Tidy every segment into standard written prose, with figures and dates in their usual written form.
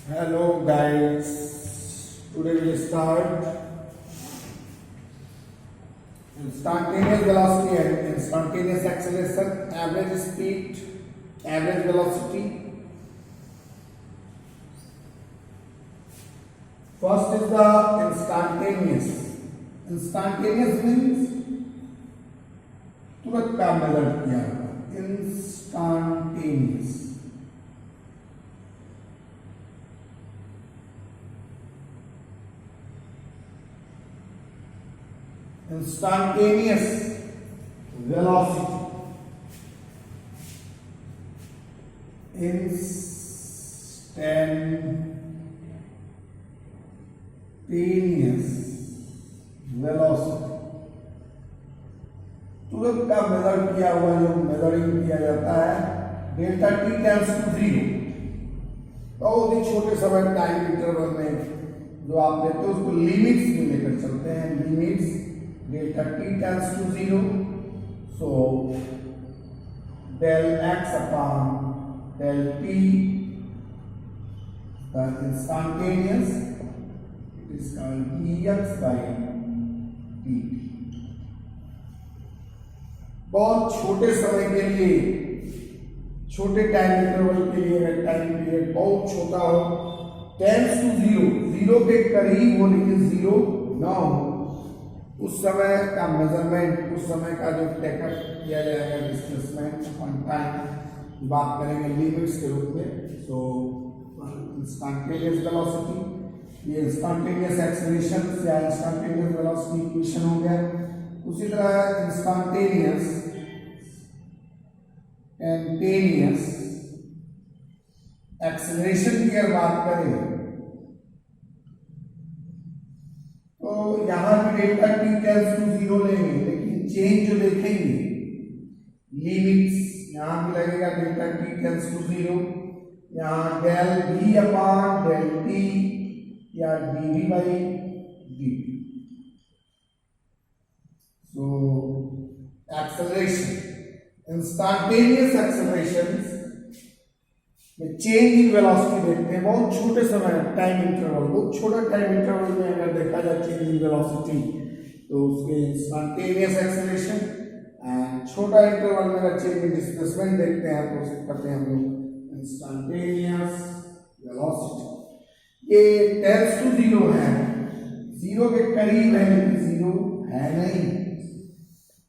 Hello guys, today we'll start instantaneous velocity and instantaneous acceleration, average speed, average velocity. First is the instantaneous. Instantaneous means तुरंत का major किया होगा. Instantaneous. Instantaneous velocity. Instantaneous velocity. तुरंत का major किया हुआ जो मेजरिंग किया जाता है डेल्टा टी टेंड्स टू 0. बहुत ही छोटे समय टाइम इंटरवल में जो आप देते हो उसको लिमिट्स में लेकर चलते हैं. Limits delta t tends to 0, so del x upon del t, the instantaneous, it is called dx by dt. बहुत छोटे समय के लिए, छोटे टाइम इंटरवल के लिए अगर टाइम पीरियड बहुत छोटा हो, टेंड्स टू 0, 0 के करीब हो लेकिन 0 ना हो, उस समय का मेजरमेंट, उस समय का जो टेकअप किया जाएगा डिस्प्लेसमेंट ऑन टाइम बात करेंगे लिमिट्स के रूप में. सो इंस्टेंटेनियस वेलोसिटी, ये इंस्टेंटेनियस एक्सेलरेशन या इंस्टेंटेनियस वेलोसिटी इक्वेशन हो गया. उसी तरह इंस्टेंटेनियस एक्सेलरेशन की अगर बात करें तो यहां भी डेल्टा टी टेंड्स टू 0 लेंगे, लेकिन चेंज जो देखेंगे लिमिट्स, यहां भी लगेगा डेल्टा टी टेंड्स टू 0, यहां del V upon del T या DV by D. So acceleration, instantaneous accelerations में चेंज इन वेलोसिटी देखते हैं बहुत छोटे समय टाइम इंटरवल, बहुत छोटा टाइम इंटरवल में अगर देखा जाए चेंज इन वेलोसिटी तो उसके इंस्टेंटेनियस एक्सेलरेशन. एंड छोटा इंटरवल में अगर चेंज इन डिस्प्लेसमेंट देखते हैं तो उसे कहते हैं हम लोग इंस्टेंटेनियस वेलोसिटी. ये टेंड्स टू 0 है, 0 के करीब है लेकिन 0 है नहीं,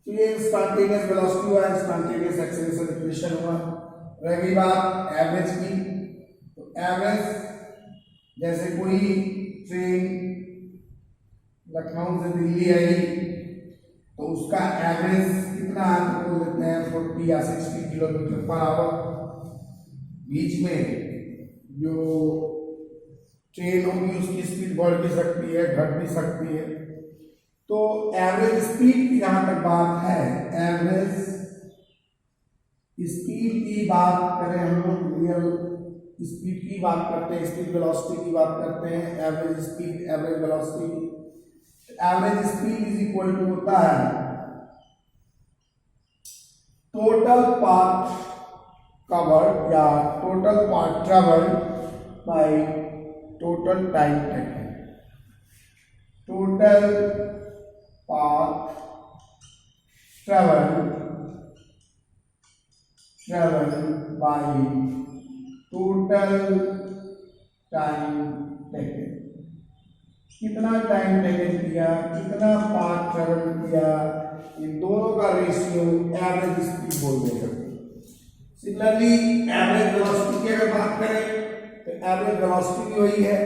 तो ये इंस्टेंटेनियस वेलोसिटी हुआ, इंस्टेंटेनियस एक्सेलरेशन इक्वेशन हुआ. रही बात एवरेज की, तो एवरेज जैसे कोई ट्रेन लखनऊ से दिल्ली आई तो उसका एवरेज कितना बोल देते हैं 40 या 60 किलोमीटर पर आवर. बीच में जो ट्रेन होगी उसकी स्पीड बढ़ भी सकती है, घट भी सकती है. तो एवरेज स्पीड की जहां तक बात है, एवरेज स्पीड की बात करें हम लोग, रियल स्पीड की बात करते हैं, स्पीड वेलोसिटी की बात करते हैं, average speed average velocity. Average speed is equal to होता है टोटल पाथ कवर्ड या total path travelled by total time taken. टोटल पाथ ट्रेवल्ड by total time taken. कितना टाइम टेकन किया, कितना पाथ ट्रेवल किया, इन दोनों का रेशियो एवरेज स्पीड बोल देते हैं. सिमिलरली एवरेज वेलोसिटी की अगर बात करें तो एवरेज वेलोसिटी भी वही है,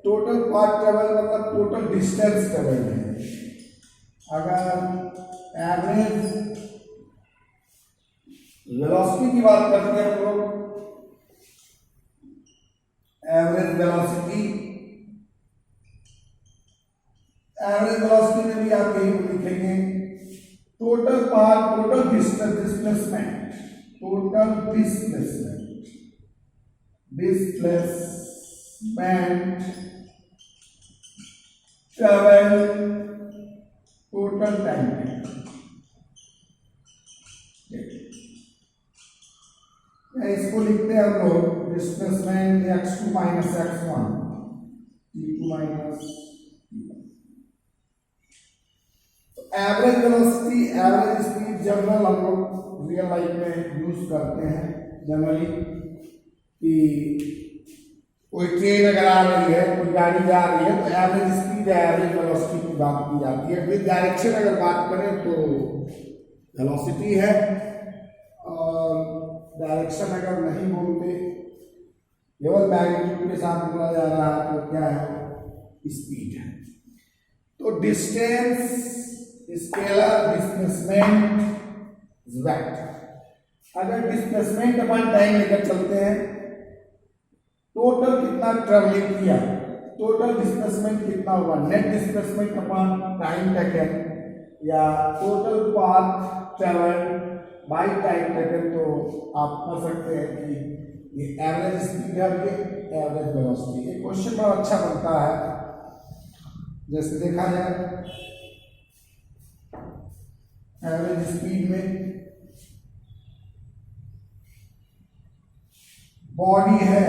टोटल पाथ ट्रेवल मतलब टोटल डिस्टेंस ट्रेवल है. अगर एवरेज वेलोसिटी की बात करते हैं तो एवरेज वेलोसिटी में भी आप यही लिखेंगे total path, total displacement travel total time. इसको लिखते हैं हम लोग displacement x2 minus x1 t2 minus average velocity average speed general हम लोग रियल लाइफ में यूज करते हैं जनरली कि कोई ट्रेन अगर आ रही है कोई गाड़ी जा रही है तो एवरेज स्पीड या एवरेज वेलोसिटी की बात की जाती है। विद डायरेक्शन अगर बात करें तो वेलोसिटी है और डायरेक्शन अगर नहीं बोलते केवल मैग्नीट्यूड के साथ बोला जा रहा है तो क्या है स्पीड है। तो डिस्टेंस स्केलर डिस्प्लेसमेंट वेक्टर अगर डिस्प्लेसमेंट अपन टाइम लेकर चलते हैं टोटल कितना ट्रेवलिंग किया टोटल डिस्प्लेसमेंट कितना हुआ नेट डिस्प्लेसमेंट अपन टाइम टेकन या total path travel by time taken तो आप कह सकते हैं कि ये एवरेज स्पीड है ये एवरेज वेलोसिटी। ये क्वेश्चन बड़ा अच्छा बनता है जैसे देखा जाए एवरेज स्पीड में बॉडी है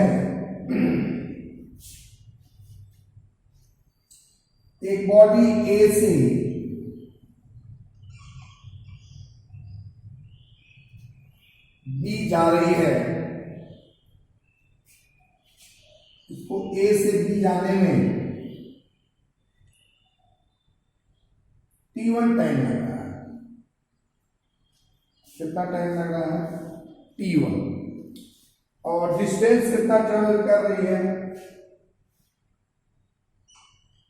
एक बॉडी ए से बी जा रही है इसको ए से बी जाने में t1 टाइम लग रहा है। कितना टाइम लग रहा है t1 और डिस्टेंस कितना ट्रेवल कर रही है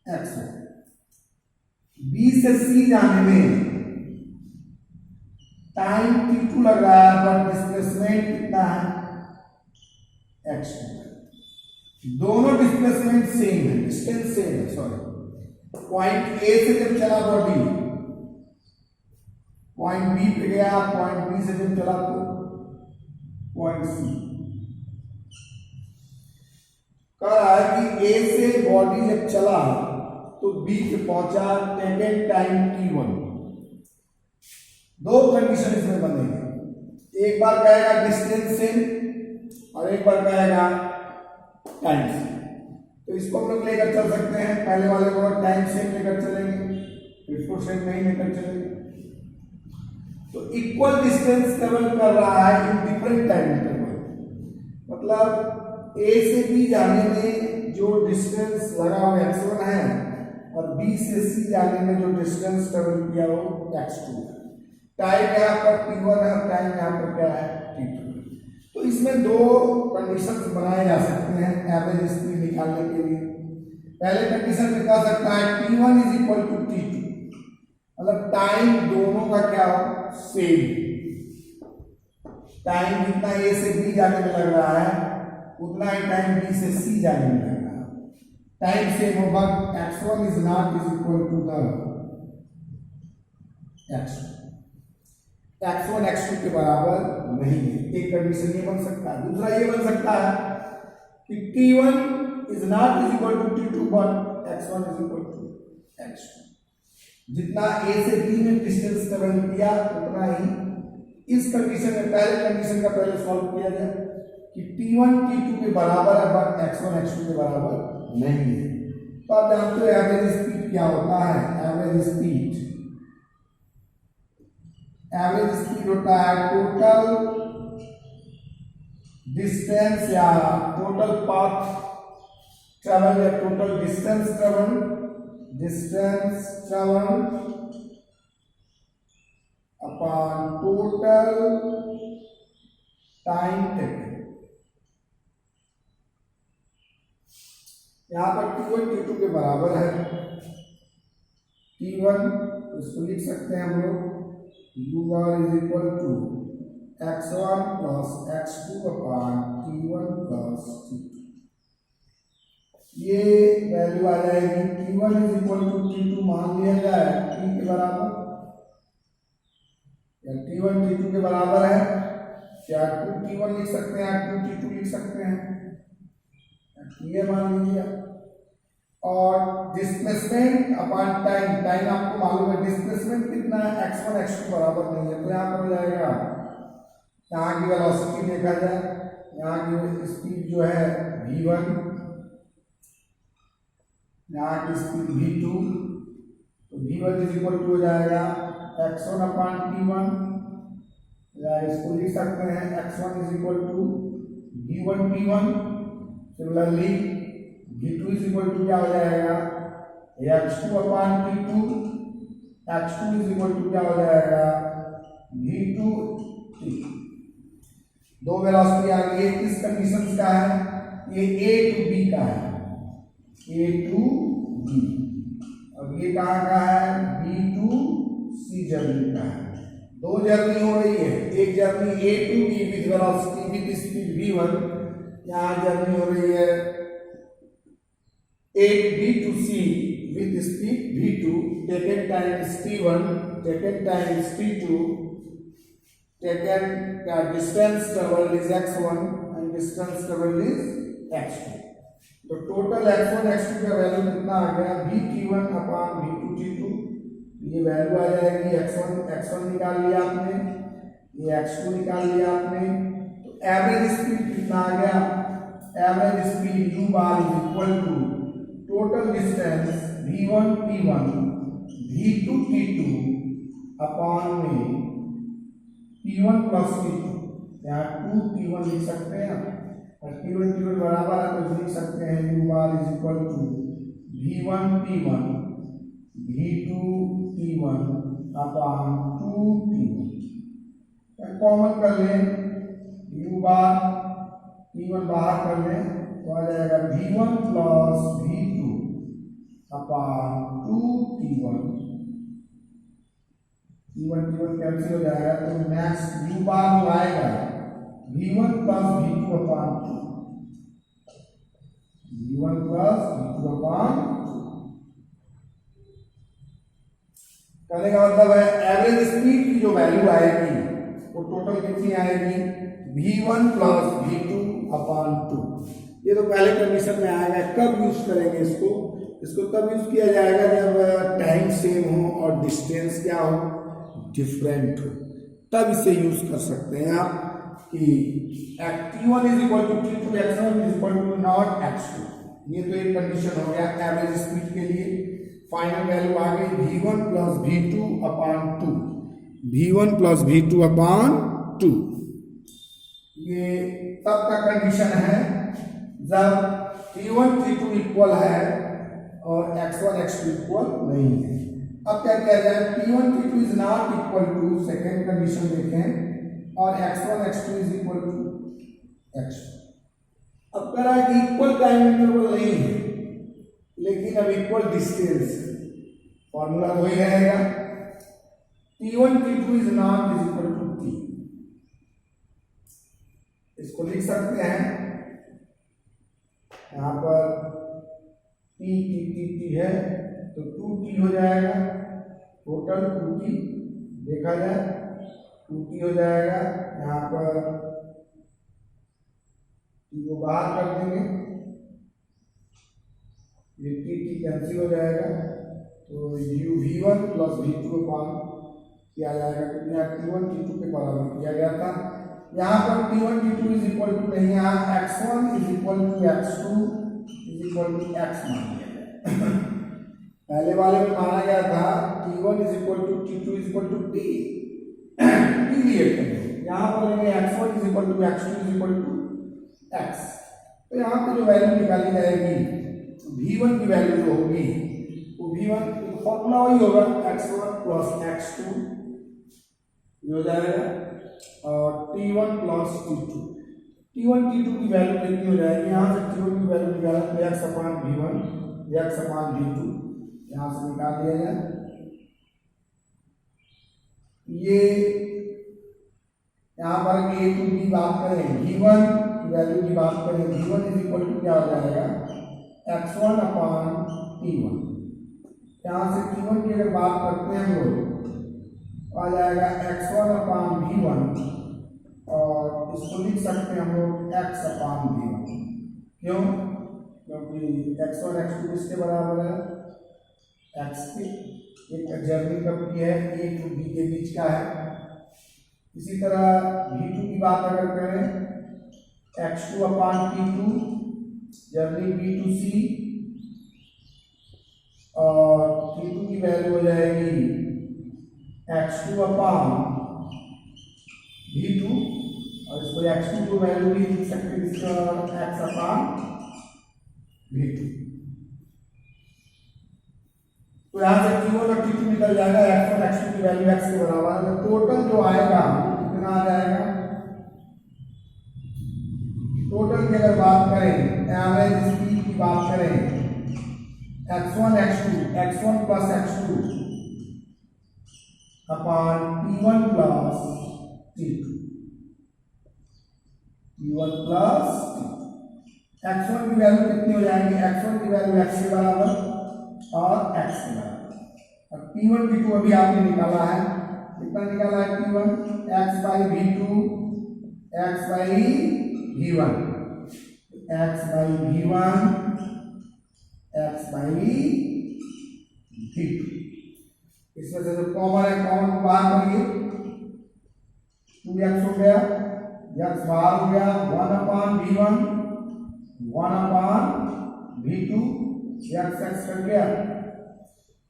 x1। बी से सी जाने में टाइम t2 लग रहा है पर डिस्प्लेसमेंट कितना है x2। दोनों डिस्प्लेसमेंट सेम है डिस्टेंस सेम है सॉरी पॉइंट ए से जब चला बॉडी पॉइंट बी पे गया पॉइंट बी से जब चला तो पॉइंट सी कह रहा है कि ए से बॉडी जब चला तो बी पे पहुंचा टेकन टाइम t1। दो कंडीशन इसमें बनेगी एक बार कहेगा डिस्टेंस सेम और एक बार कहेगा टाइम सेम। तो इसको हम लोग लेकर चल सकते हैं पहले वाले को टाइम सेम लेकर चलेंगे इसको सेम नहीं लेकर चलेंगे। तो इक्वल डिस्टेंस ट्रेवल कर रहा है इन डिफरेंट टाइम इंटरवल मतलब ए से बी जाने में जो डिस्टेंस लगा हुआ x1 है और बी से सी जाने में जो डिस्टेंस ट्रेवल किया वो x2 है। टाइम यहाँ पर t1 है और टाइम यहाँ पर क्या है t2। तो इसमें दो कंडीशंस बनाए जा सकते हैं एवरेज स्पीड निकालने के लिए। पहले कंडीशन में कह सकता है t1 is equal to t2 मतलब टाइम दोनों का क्या हो सेम। टाइम जितना ए से बी जाने में लग रहा है उतना ही टाइम बी से सी जाने में लग रहा है। टाइम सेम होगा x1 is not is equal to the x1 x2 के बराबर नहीं है। एक कंडीशन ये बन सकता है। दूसरा ये बन सकता है कि t1 is not is equal to t2 but x1 is equal to x2। जितना ए से बी में डिस्टेंस ट्रेवल किया उतना ही इस कंडीशन में पहले कंडीशन का पहले सॉल्व किया जाए कि t1 t2 के बराबर है बट x1 x2 के बराबर नहीं है। तो आप जानते हो एवरेज स्पीड क्या होता है। एवरेज स्पीड होता है टोटल डिस्टेंस या टोटल पाथ ट्रेवल या total distance travel upon total time taken. यहां पर t1 t2 के बराबर है t1 इसको लिख सकते हैं हम लोग u1 is equal to x1 plus x2 upon t1 plus t2। ये वैल्यू आ जाएगी t1 is equal to t2 मान लिया जाए t के बराबर या t1 t2 के बराबर है या 2t1 लिख सकते हैं 2t2 लिख सकते हैं ये मान लीजिए। और डिस्प्लेसमेंट अपॉन टाइम आपको मालूम है डिस्प्लेसमेंट कितना है x1 x2 बराबर नहीं है तो यहाँ पर हो जाएगा यहाँ की वेलोसिटी देखा जाए, यहाँ की स्पीड जो है v1, यहाँ की स्पीड v2, तो v1 इज इक्वल टू हो जाएगा x1 अपॉन t1, या इसको लिख सकते हैं x1 is equal to v1 t1। Similarly v2 is equal to क्या हो जाएगा x2 upon t2, x2 is equal to क्या हो जाएगा v2 t। दो वेलोसिटी आ गई, ये किस कंडीशन का है, ये a टू b का है, a टू b, और ये कहाँ का है b टू c जर्नी का है। दो जर्नी हो रही है, एक journey a to b with velocity with speed v1, यहाँ जर्नी हो रही है a b to c with speed v2, taken time is t1, taken time is t2, taken distance traveled is x1 and distance traveled is x2। तो total x1 x2 का value कितना आ गया v t1 upon v2 t2, ये value आ जाएगी x1 निकाल लिया आपने, ये x2 निकाल लिया आपने, तो एवरेज स्पीड कितना आ गया, average speed u bar is equal to total distance v1 t1 v2 t2 upon में T1 प्लस T2, यहाँ 2T1 लिख सकते हैं, और T1 बराबर है तो लिख सकते हैं u bar is equal to v1 t1 v2 t1 upon 2T1। Common कर लें, u बार t1 बाहर कर लें तो आ जाएगा v1 plus v2 upon 2T1, T1 cancel हो जाएगा, तो नेक्स्ट u बार जो आएगा v1 plus v2 upon 2, v1 plus v2 upon 2। कहने का मतलब है एवरेज स्पीड की जो वैल्यू आएगी वो टोटल कितनी आएगी v1 प्लस v2 अपॉन 2। ये तो पहले कंडीशन में आएगा। कब यूज करेंगे इसको तब यूज किया जाएगा जब टाइम सेम हो और डिस्टेंस क्या हो, डिफरेंट हो, तब इसे यूज कर सकते हैं आप कि t1 is equal to t2, x1 is equal to not x2। ये तो एक कंडीशन हो गया एवरेज स्पीड के लिए। फाइनल वैल्यू आ गई v1 plus v2 upon 2, v1 plus v2 upon 2। ये तब का कंडीशन है जब t1 t2 इक्वल है और x1 x2 इक्वल नहीं है। अब क्या किया जाए, T1 T2 is not equal to, second condition देखें, और x1 x2 is equal to x2। अब कह रहा है कि इक्वल टाइम इंटरवल नहीं है लेकिन अब इक्वल डिस्टेंस, फॉर्मूला वही रहेगा T1 T2 is not is equal to T। इसको लिख सकते हैं यहां पर T है तो 2T हो जाएगा, टोटल 2T देखा जाए 2T हो जाएगा। यहाँ पर T को बाहर कर देंगे, ये T कैंसिल हो जाएगा, तो v1 प्लस v2 अपॉन किया जाएगा क्योंकि यहाँ T1 T2 के बराबर किया गया था। यहाँ पर T1 T2 is equal to नहीं, यहाँ x1 is equal to x2 is equal to x मान लिया गया। पहले वाले में माना गया था T1 is equal to T2 is equal to T लिए करेंगे, यहाँ पर लेंगे x1 is equal to x2 is equal to x। तो यहाँ पे जो वैल्यू निकाली जाएगी v1 की वैल्यू जो होगी वो v1 फॉर्मूला वही होगा x1 प्लस x2 हो जाएगा, और T1 plus T2। T1 T2 की वैल्यू कितनी हो जाएगी, यहाँ से T1 की वैल्यू निकाला तो x upon v1 x upon v2 यहाँ से निकाल दिया जाए। ये यहाँ पर a टू b बात करें, v1 की वैल्यू की बात करें, v1 इज इक्वल टू क्या हो जाएगा x1 अपॉन t1। यहाँ से t1 की अगर बात करते हैं हम लोग आ जाएगा x1 अपॉन v1, और इसको लिख सकते हैं हम लोग x अपॉन v1। क्यों? क्योंकि x1 x2 किसके बराबर है, x के। एक जर्नी कब की है, a टू b के बीच का है, इसी तरह v2 की बात अगर करें x2 अपान t2 जर्नी b टू c और t2 की वैल्यू हो जाएगी x2 अपान v2 और इसको x2 को वैल्यू भी लिख सकते हैं इसका x अपान v2। तो यहाँ से Q1 और T2 निकल जाएगा, x1 x2 की वैल्यू x के बराबर है। तो टोटल जो आएगा कितना आ जाएगा, टोटल की अगर बात करें एवरेज स्पीड की बात करें x1 प्लस x2 अपान T1 प्लस T2 x1 की वैल्यू कितनी हो जाएगी, x1 की वैल्यू x के बराबर और x के बराबर। अब P1 P2 अभी आपने निकाला है, कितना निकाला है P1 x by v2 x by v1 x by v1 x by v2। इसमें से जो कॉमन है कॉमन को बाहर करिए, 2x हो गया, x बाहर हो गया, 1 अपान v1 1 अपान v2 x कट गया।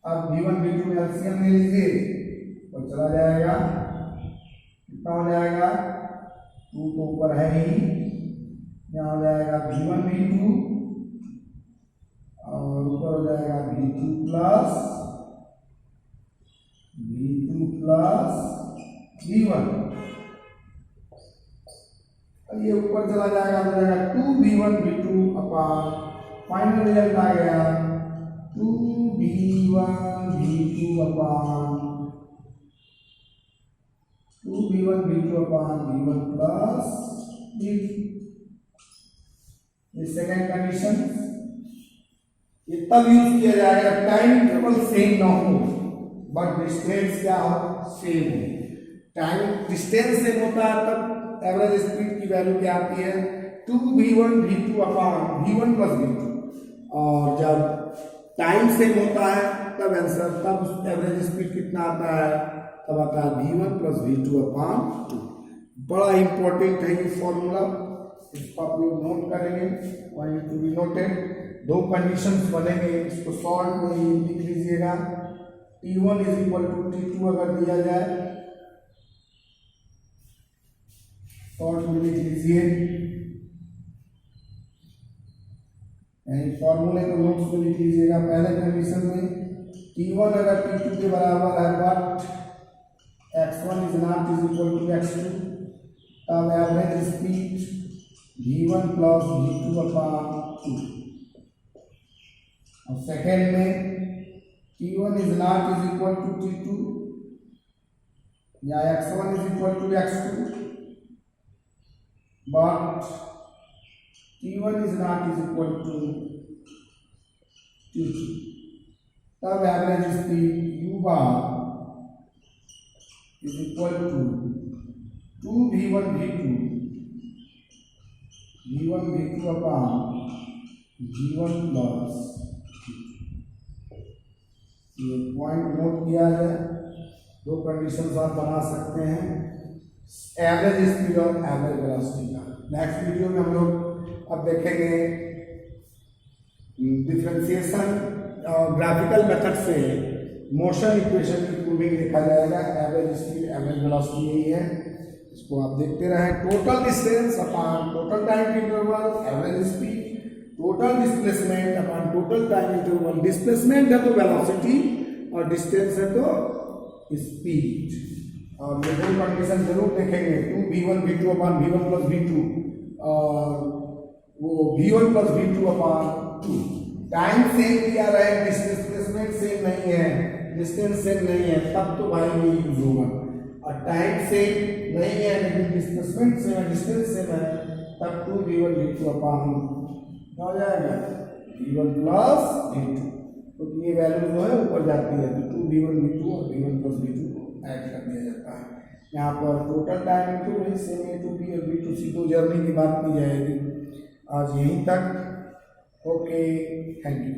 अब v1 v2 में एलसीएम ले लीजिए तो चला जाएगा, कितना हो जाएगा 2 तो ऊपर है ही, यहाँ हो जाएगा v1 v2 और ऊपर हो जाएगा v2 प्लस v1। अब ये ऊपर चला जाएगा, हो जाएगा 2v1 v2 अपान फाइनल रिजल्ट आ गया 2v1 v2 upon v1 plus v2। ये सेकेंड कंडीशन, ये तब यूज किया जाएगा टाइम इंटरवल सेम ना हो बट डिस्टेंस क्या हो, सेम हो। टाइम डिस्टेंस सेम होता है तब एवरेज स्पीड की वैल्यू क्या आती है 2v1 v2 upon v1 plus v2। और जब टाइम सेम होता है तब आंसर, तब एवरेज स्पीड कितना आता है, तब आता है v1 प्लस v2 अपान 2। बड़ा इंपॉर्टेंट है ये फॉर्मूला, इसको आप लोग नोट करेंगे, वहीं टू बी नोटेड। दो कंडीशंस बनेंगे, इसको शॉर्ट में लिख लीजिएगा, T1 is equal to T2 अगर दिया जाए शॉर्ट में लिख लीजिए, फॉर्मूले को नोट्स में लिख लीजिएगा। पहले कंडीशन में T1 अगर T2 के बराबर है but x1 is not is equal to x2, तब average speed v1 plus v2 अपान 2। और सेकेंड में T1 is not is equal to T2 या x1 is equal to x2 but T1 is not is equal to T2, तब average speed u bar is equal to 2v1 v2 upon v1 plus. ये point note किया है, दो conditions आप बना सकते हैं एवरेज स्पीड और एवरेज वेलोसिटी का। नेक्स्ट वीडियो में हम लोग अब देखेंगे डिफरेंशिएशन और ग्राफिकल मेथड से मोशन इक्वेशन की प्रूविंग लिखा जाएगा। एवरेज स्पीड एवरेज वेलोसिटी यही है, इसको आप देखते रहें। Total distance upon total time interval average speed, total displacement upon total time interval. Displacement है तो वेलोसिटी और डिस्टेंस है तो स्पीड। और ये दो कंडीशन जरूर देखेंगे, 2v1 v2 upon v1 plus v2 और वो v1 प्लस v2 अपान 2। टाइम सेम दिया रहे, डिस्प्लेसमेंट सेम नहीं है, डिस्टेंस सेम नहीं है, तब तो भाई ये यूज होगा। और टाइम सेम नहीं है लेकिन डिस्प्लेसमेंट सेम है, डिस्टेंस सेम है, तब 2v1 v2 अपान क्या हो जाएगा v1 प्लस v2। तो ये वैल्यू जो है ऊपर जाती है, तो 2v1 v2 और v1 प्लस v2 ऐड कर दिया जाता है। यहाँ पर टोटल टाइम टू है, सेम A2B और B2C दो जर्नी की बात की जाएगी। आज यहीं तक, ओके, थैंक यू।